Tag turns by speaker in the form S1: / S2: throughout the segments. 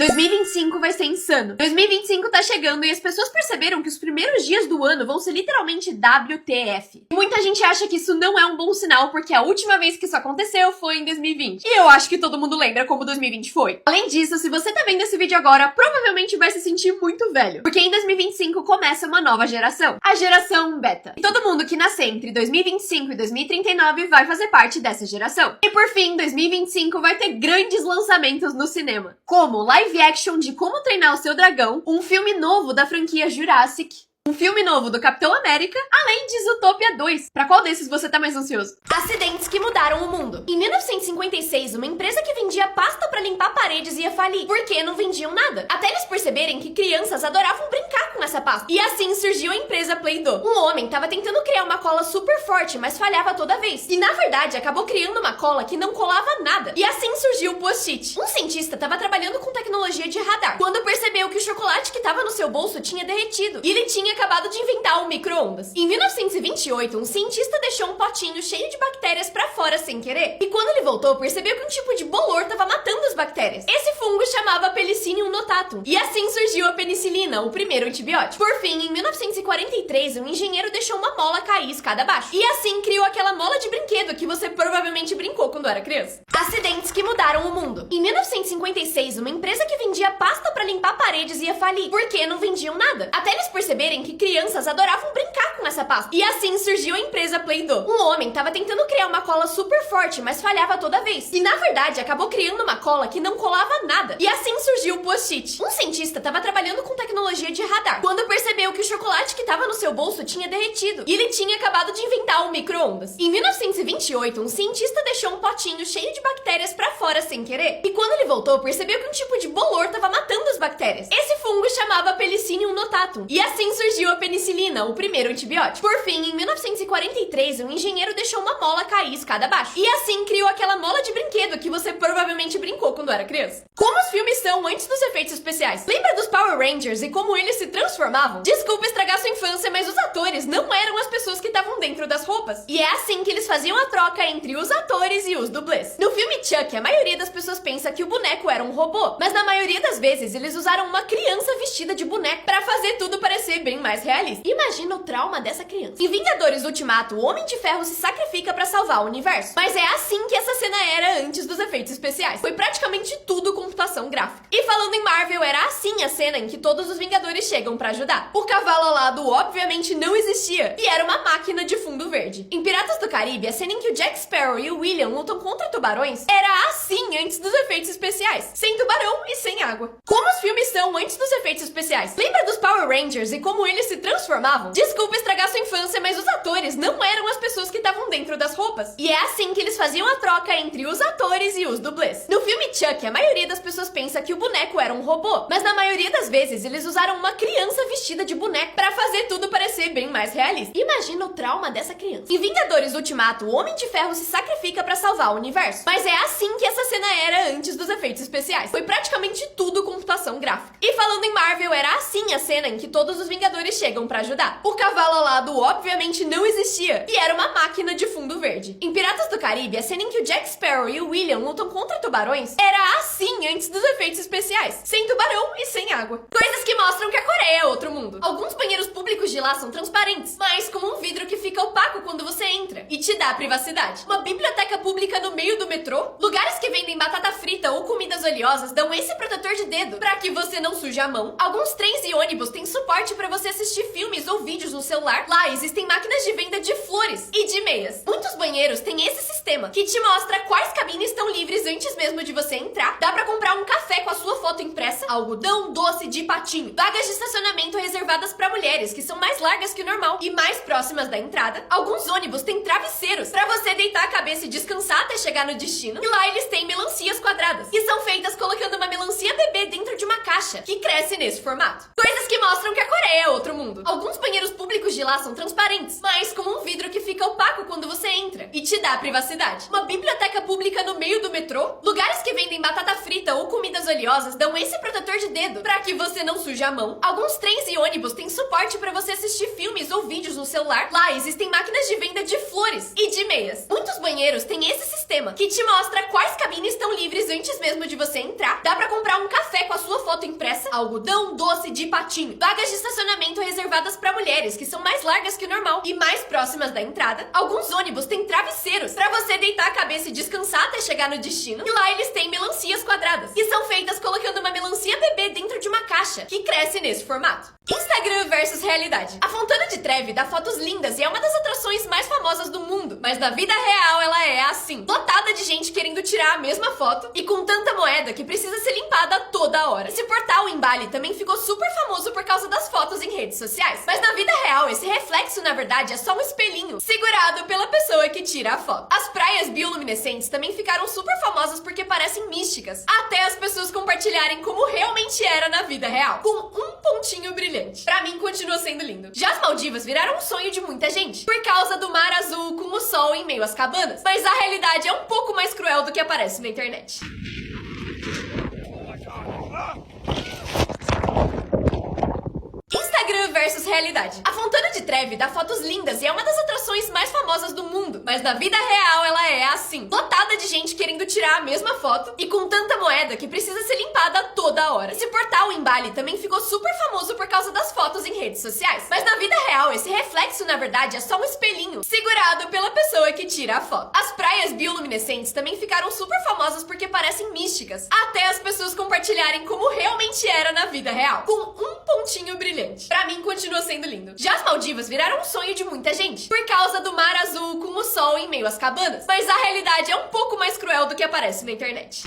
S1: 2025 vai ser insano. 2025 tá chegando e as pessoas perceberam que os primeiros dias do ano vão ser literalmente WTF. Muita gente acha que isso não é um bom sinal porque a última vez que isso aconteceu foi em 2020. E eu acho que todo mundo lembra como 2020 foi. Além disso, se você tá vendo esse vídeo agora, provavelmente vai se sentir muito velho. Porque em 2025 começa uma nova geração. A geração beta. E todo mundo que nascer entre 2025 e 2039 vai fazer parte dessa geração. E por fim, 2025 vai ter grandes lançamentos no cinema. Como live action de Como Treinar o Seu Dragão, um filme novo da franquia Jurassic, um filme novo do Capitão América, além de Zootopia 2. Pra qual desses você tá mais ansioso? Acidentes que mudaram o mundo. Em 1956, uma empresa que vendia pasta pra limpar paredes ia falir, porque não vendiam nada. Até eles perceberem que crianças adoravam brincar com essa pasta. E assim surgiu a empresa Play-Doh. Um homem tava tentando criar uma cola super forte, mas falhava toda vez. E na verdade, acabou criando uma cola que não colava nada. E assim surgiu o Post-it. Um cientista tava trabalhando com tecnologia de radar, quando percebeu que o chocolate que tava no seu bolso tinha derretido. E ele tinha acabado de inventar o micro-ondas. Em 1928, um cientista deixou um potinho cheio de bactérias pra fora sem querer. E quando ele voltou, percebeu que um tipo de bolor tava matando as bactérias. Esse fungo chamava Penicillium notatum. E assim surgiu a penicilina, o primeiro antibiótico. Por fim, em 1943, um engenheiro deixou uma mola cair escada abaixo. E assim criou aquela mola de brinquedo que você provavelmente brincou quando era criança. Acidentes que mudaram o mundo. Em 1956, uma empresa que vendia pasta pra limpar paredes ia falir, porque não vendiam nada. Até eles perceberem que crianças adoravam brincar com essa pasta. E assim surgiu a empresa Play-Doh. Um homem tava tentando criar uma cola super forte, mas falhava toda vez. E na verdade, acabou criando uma cola que não colava nada. E assim surgiu o Post-it. Um cientista tava trabalhando com tecnologia de radar, quando percebeu que o chocolate que tava no seu bolso tinha derretido. E ele tinha acabado de inventar o micro-ondas. Em 1928, um cientista deixou um potinho cheio de bactérias pra fora sem querer. E quando ele voltou, percebeu que um tipo de bolor tava matando as bactérias. Esse fungo chamava Penicillium notatum. E assim surgiu a penicilina, o primeiro antibiótico. Por fim, em 1943, um engenheiro deixou uma mola cair escada abaixo. E assim criou aquela mola de brinquedo que você provavelmente brincou quando era criança. Como os filmes são antes dos efeitos especiais? Lembra dos Power Rangers e como eles se transformavam? Desculpa estragar sua infância, mas os atores não eram as pessoas que estavam dentro das roupas. E é assim que eles faziam a troca entre os atores e os dublês. No filme Chuck, a maioria das pessoas pensa que o boneco era um robô, mas na maioria das vezes eles usaram uma criança vestida de boneco pra fazer tudo parecer bem mais realista. Imagina o trauma dessa criança. Em Vingadores Ultimato, o Homem de Ferro se sacrifica pra salvar o universo. Mas é assim que essa cena era antes dos efeitos especiais. Foi praticamente tudo computação gráfica. E falando em Marvel, era assim a cena em que todos os Vingadores chegam pra ajudar. O cavalo alado obviamente não existia e era uma máquina de fundo verde. Em Piratas do Caribe, a cena em que o Jack Sparrow e o William lutam contra tubarões era assim antes dos efeitos especiais. Sem tubarão e sem água. Como os filmes são antes dos efeitos especiais? Lembra dos Power Rangers e como eles se transformavam? Desculpa estragar sua infância, mas os atores não eram as pessoas que estavam dentro das roupas. E é assim que eles faziam a troca entre os atores e os dublês. No filme Chuck, a maioria das pessoas pensa que o boneco era um robô, mas na maioria das vezes eles usaram uma criança vestida de boneco pra fazer tudo parecer bem mais realista. Imagina o trauma dessa criança. Em Vingadores Ultimato, o Homem de Ferro se sacrifica pra salvar o universo. Mas é assim que essa cena era antes dos efeitos especiais. Foi praticamente tudo computação gráfica. E falando em Marvel, era assim a cena em que todos os Vingadores chegam pra ajudar. O cavalo alado obviamente não existia e era uma máquina de fundo verde. Em Piratas do Caribe, a cena em que o Jack Sparrow e o William lutam contra tubarões era assim antes dos efeitos especiais. Sem tubarão e sem água. Coisas que mostram que a Coreia é outro mundo. Alguns banheiros públicos de lá são transparentes, mas com um vidro que fica opaco quando você entra e te dá privacidade. Uma biblioteca pública no meio do metrô. Lugares que vendem batata frita ou comidas oleosas dão esse protetor de dedo pra que você não suje a mão. Alguns trens e ônibus têm suporte pra você assistir filmes ou vídeos no celular. Lá existem máquinas de venda de flores e de meias. Muitos banheiros têm esse sistema que te mostra quais cabines estão livres antes mesmo de você entrar. Dá pra comprar um café com a sua foto impressa, algodão doce de patinho, vagas de estacionamento reservadas pra mulheres, que são mais largas que o normal e mais próximas da entrada. Alguns ônibus têm travesseiros pra você deitar a cabeça e descansar até chegar no destino. E lá eles têm melancias quadradas, que são feitas colocando uma melancia bebê dentro de uma caixa, que cresce nesse formato. Coisas que mostram que a Coreia é outro mundo. Alguns banheiros públicos de lá são transparentes, mas com um vidro que fica opaco quando você entra e te dá privacidade. Uma biblioteca pública no meio do metrô, lugares que vendem batata frita ou comidas oleosas dão esse protetor de dedo pra que você não suje a mão. Alguns trens e ônibus têm suporte pra você assistir filmes ou vídeos no celular. Lá existem máquinas de venda de flores e de meias. Muitos banheiros têm esse sistema que te mostra quais cabines estão livres antes mesmo de você entrar. Dá pra comprar um café com a sua foto impressa, algodão doce de patinho, vagas de estacionamento reservadas pra mulheres, que são mais largas que o normal e mais próximas da entrada. Alguns ônibus têm travesseiros pra você deitar a cabeça e descansar até chegar no destino. E lá eles têm melancias quadradas, que são feitas colocando uma melancia bebê dentro de uma caixa, que cresce nesse formato. Instagram versus realidade. A Fontana de Trevi dá fotos lindas e é uma das atrações mais famosas do mundo, mas na vida real ela é assim, lotada de gente querendo tirar a mesma foto e com tanta moeda que precisa ser limpada toda hora. Esse portal em Bali também ficou super famoso por causa das fotos em redes sociais, mas na vida real esse reflexo na verdade é só um espelhinho segurado pela pessoa que tira a foto. As praias bioluminescentes também ficaram super famosas porque parecem místicas, até as pessoas compartilharem como realmente era na vida real, com um pontinho brilhante. Pra mim continua sendo lindo. Já as Maldivas viraram um sonho de muita gente, por causa do mar azul com o sol em meio às cabanas, mas a realidade é um pouco mais cruel do que aparece na internet. Instagram versus realidade. A Fontana de Trevi dá fotos lindas e é uma das atrações mais famosas do mundo, mas na vida real ela é assim, lotada de gente querendo tirar a mesma foto e com tanta moeda que precisa ser limpada toda hora. Esse portal em Bali também ficou super famoso por causa das fotos em redes sociais, mas na vida real esse reflexo na verdade é só um espelhinho segurado pela pessoa que tira a foto. As praias bioluminescentes também ficaram super famosas porque parecem místicas, até as pessoas compartilharem como realmente era na vida real, com um pontinho brilhante. Pra mim continua sendo lindo. Já as Maldivas viraram um sonho de muita gente, por causa do mar azul com o sol em meio às cabanas, mas a realidade é um pouco mais cruel do que aparece na internet.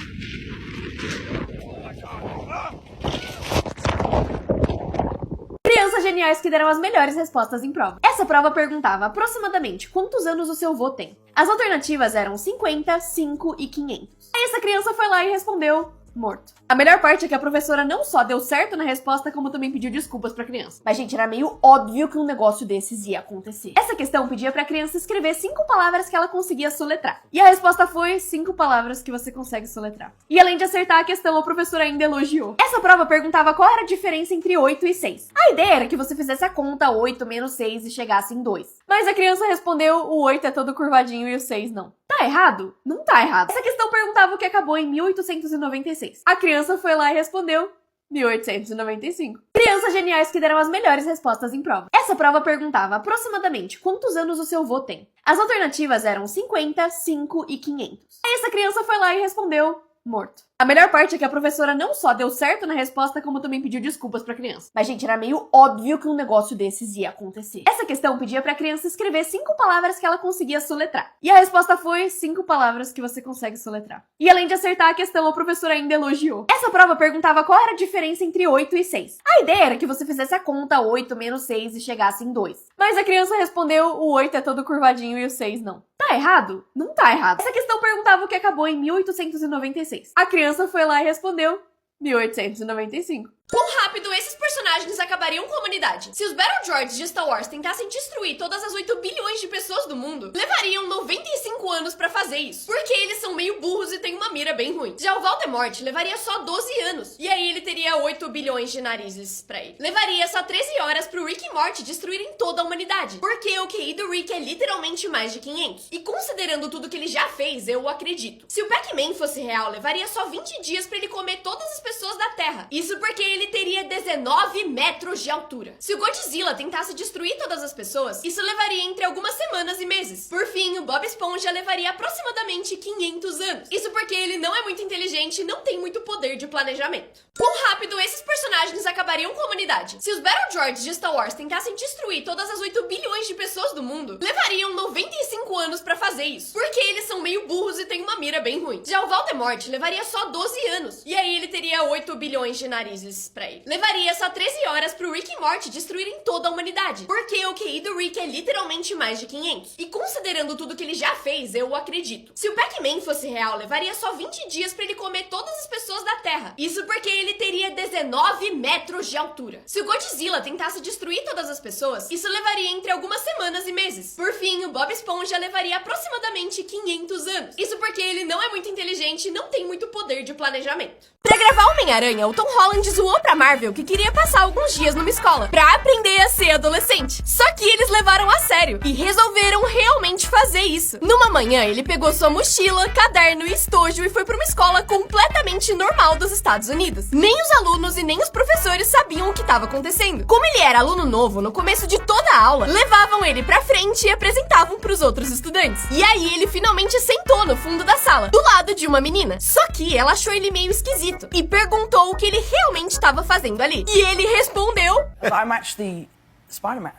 S1: Crianças geniais que deram as melhores respostas em prova. Essa prova perguntava aproximadamente quantos anos o seu avô tem. As alternativas eram 50, 5 e 500. Aí essa criança foi lá e respondeu: morto. A melhor parte é que a professora não só deu certo na resposta, como também pediu desculpas pra criança. Mas, gente, era meio óbvio que um negócio desses ia acontecer. Essa questão pedia pra criança escrever 5 palavras que ela conseguia soletrar. E a resposta foi 5 palavras que você consegue soletrar. E além de acertar a questão, a professora ainda elogiou. Essa prova perguntava qual era a diferença entre 8 e 6. A ideia era que você fizesse a conta 8 menos 6 e chegasse em 2. Mas a criança respondeu: o 8 é todo curvadinho e o 6 não. Tá errado? Não tá errado. Essa questão perguntava o que acabou em 1896. A criança foi lá e respondeu 1895. Crianças geniais que deram as melhores respostas em prova. Essa prova perguntava aproximadamente quantos anos o seu avô tem. As alternativas eram 50, 5 e 500. Aí essa criança foi lá e respondeu morto. A melhor parte é que a professora não só deu certo na resposta, como também pediu desculpas pra criança. Mas, gente, era meio óbvio que um negócio desses ia acontecer. Essa questão pedia pra criança escrever 5 palavras que ela conseguia soletrar. E a resposta foi 5 palavras que você consegue soletrar. E além de acertar a questão, a professora ainda elogiou. Essa prova perguntava qual era a diferença entre 8 e 6. A ideia era que você fizesse a conta 8 menos 6 e chegasse em 2. Mas a criança respondeu: o 8 é todo curvadinho e o 6 não. Tá errado? Não tá errado. Essa questão perguntava o que acabou em 1896. A criança foi lá e respondeu 1895. Quão rápido esses personagens acabariam com a humanidade? Se os Battle Droids de Star Wars tentassem destruir todas as 8 bilhões de pessoas do mundo, levariam 95 anos pra fazer isso, porque eles são meio burros e têm uma mira bem ruim. Já o Voldemort levaria só 12 anos, e aí ele teria 8 bilhões de narizes pra ele. Levaria só 13 horas pro Rick e Morty destruírem toda a humanidade, porque o QI do Rick é literalmente mais de 500. E considerando tudo que ele já fez, eu acredito. Se o Pac-Man fosse real, levaria só 20 dias pra ele comer todas as pessoas da Terra. Isso porque ele teria 19 metros de altura. Se o Godzilla tentasse destruir todas as pessoas, isso levaria entre algumas semanas e meses. Por fim, o Bob Esponja levaria aproximadamente 500 anos. Isso porque ele não é muito inteligente e não tem muito poder de planejamento. Quão rápido esses personagens acabariam com a humanidade? Se os Battle Droids de Star Wars tentassem destruir todas as 8 bilhões de pessoas do mundo, levariam 95 anos pra fazer isso, porque eles são meio burros e têm uma mira bem ruim. Já o Voldemort levaria só 12 anos, e aí ele teria 8 bilhões de narizes pra ele. Levaria só 13 horas pro Rick e Morty destruírem toda a humanidade, porque o QI do Rick é literalmente mais de 500. E considerando tudo que ele já fez, eu acredito. Se o Pac-Man fosse real, levaria só 20 dias pra ele comer todas as pessoas da Terra. Isso porque ele teria 19 metros metros de altura. Se o Godzilla tentasse destruir todas as pessoas, isso levaria entre algumas semanas e meses. Por fim, o Bob Esponja levaria aproximadamente 500 anos. Isso porque ele não é muito inteligente e não tem muito poder de planejamento. Pra gravar Homem-Aranha, o Tom Holland zoou pra Marvel que queria passar alguns dias numa escola pra aprender a ser adolescente. Só que eles levaram a sério e resolveram realmente fazer isso. Numa manhã, ele pegou sua mochila, caderno e estojo e foi pra uma escola completamente normal dos Estados Unidos. Nem os alunos e nem os professores sabiam o que estava acontecendo. Como ele era aluno novo, no começo de toda a aula, levavam ele pra frente e apresentavam pros outros estudantes. E aí ele finalmente sentou no fundo da sala, do lado de uma menina. Só que ela achou ele meio esquisito e perguntou o que ele realmente estava fazendo ali. E ele respondeu:
S2: I'm actually Spider-Man.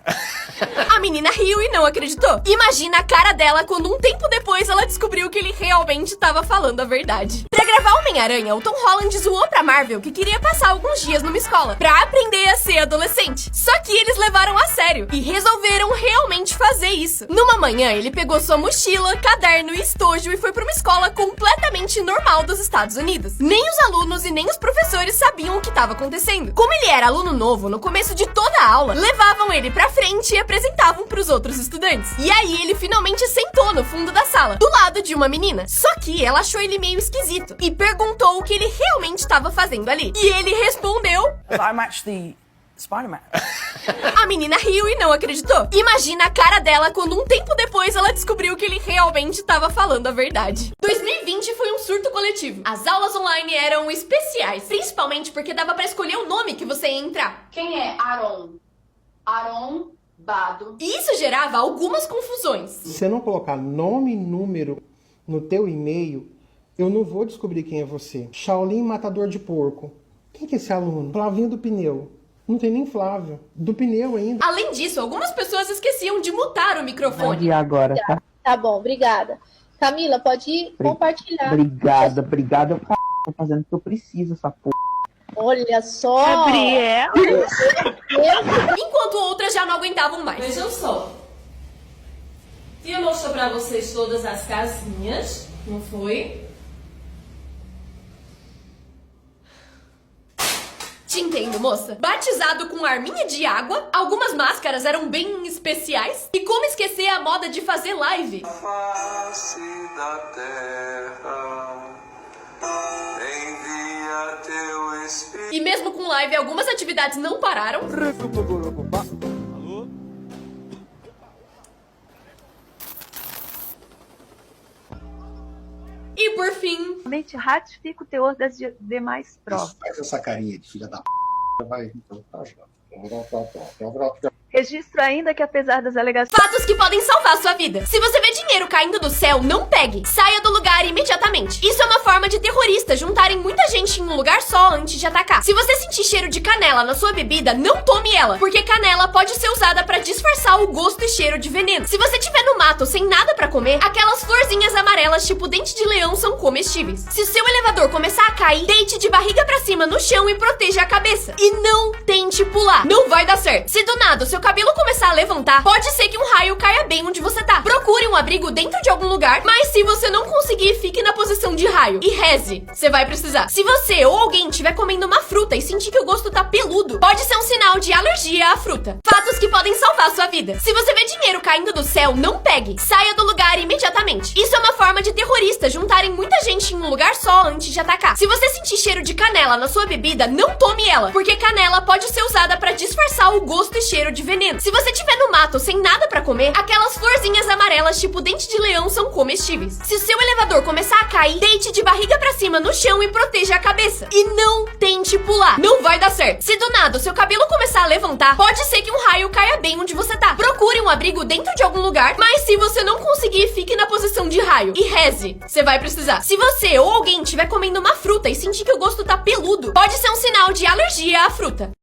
S1: A menina riu e não acreditou. Imagina a cara dela quando um tempo depois ela descobriu que ele realmente estava falando a verdade. Pra gravar Homem-Aranha, o Tom Holland zoou pra Marvel que queria passar alguns dias numa escola pra aprender a ser adolescente. Só que eles levaram a sério e resolveram realmente fazer isso. Numa manhã, ele pegou sua mochila, caderno e estojo e foi pra uma escola completamente normal dos Estados Unidos. Nem os alunos e nem os professores sabiam o que estava acontecendo. Como ele era aluno novo, no começo de toda a aula, levavam ele pra frente e apresentavam pros outros estudantes. E aí ele finalmente sentou no fundo da sala, do lado de uma menina. Só que ela achou ele meio esquisito e perguntou o que ele realmente estava fazendo ali. E ele respondeu:
S2: I'm actually Spider-Man.
S1: A menina riu e não acreditou. Imagina a cara dela quando um tempo depois ela descobriu que ele realmente estava falando a verdade. 2020 foi um surto coletivo. As aulas online eram especiais, principalmente porque dava pra escolher o nome que você ia entrar.
S3: Quem é Aron? Aron Bado.
S1: E isso gerava algumas confusões.
S4: Se você não colocar nome e número no teu e-mail, eu não vou descobrir quem é você. Shaolin Matador de Porco. Quem que é esse aluno? Flavinho do Pneu. Não tem nem Flávio. Do Pneu ainda.
S1: Além disso, algumas pessoas esqueciam de mutar o microfone.
S5: E agora, tá?
S6: Tá bom, obrigada. Camila, pode ir compartilhar.
S5: Obrigada. Eu tô fazendo o que eu preciso, essa porra.
S6: Olha só.
S5: Gabriel.
S1: Enquanto outras já não aguentavam mais.
S7: Vejam só. Tia mostrou pra vocês todas as casinhas, não foi?
S1: Te entendo, moça. Batizado com arminha de água, algumas máscaras eram bem especiais. E como esquecer a moda de fazer live?
S8: Face da terra, envia teu espírito.
S1: E mesmo com live, algumas atividades não pararam. E por fim,
S9: Realmente ratifica o teor das demais provas.
S10: Faz essa carinha de filha da p. Vai, então, tá já.
S9: Registro ainda que, apesar das alegações
S1: fatos que podem salvar sua vida. Se você vê dinheiro caindo do céu, não pegue. Saia do lugar imediatamente. Isso é uma forma de terroristas juntarem muita gente em um lugar só antes de atacar. Se você sentir cheiro de canela na sua bebida, não tome ela, porque canela pode ser usada pra disfarçar o gosto e cheiro de veneno. Se você estiver no mato sem nada pra comer, aquelas florzinhas amarelas tipo dente de leão são comestíveis. Se o seu elevador começar a cair, deite de barriga pra cima no chão e proteja a cabeça. E não tente pular. Não vai dar certo. Se do nada o seu cabelo começar a levantar, pode ser que um raio caia bem onde você tá. Procure um abrigo dentro de algum lugar, mas se você não conseguir, fique na posição de raio e reze. Você vai precisar. Se você ou alguém estiver comendo uma fruta e sentir que o gosto tá peludo, pode ser um sinal de alergia à fruta. Fatos que podem salvar sua vida. Se você vê dinheiro caindo do céu, não pegue. Saia do lugar imediatamente. Isso é uma forma de terroristas juntarem muita gente em um lugar só antes de atacar. Se você sentir cheiro de canela na sua bebida, não tome ela, porque canela pode ser usada pra disfarçar o gosto e cheiro de veneno. Se você estiver no mato sem nada pra comer, aquelas florzinhas amarelas tipo dente de leão são comestíveis. Se o seu elevador começar a cair, deite de barriga pra cima no chão e proteja a cabeça. E não tente pular. Não vai dar certo. Se do nada o seu cabelo começar a levantar, pode ser que um raio caia bem onde você tá. Procure um abrigo dentro de algum lugar, mas se você não conseguir, fique na posição de raio e reze. Você vai precisar. Se você ou alguém estiver comendo uma fruta e sentir que o gosto tá peludo, pode ser um sinal de alergia à fruta.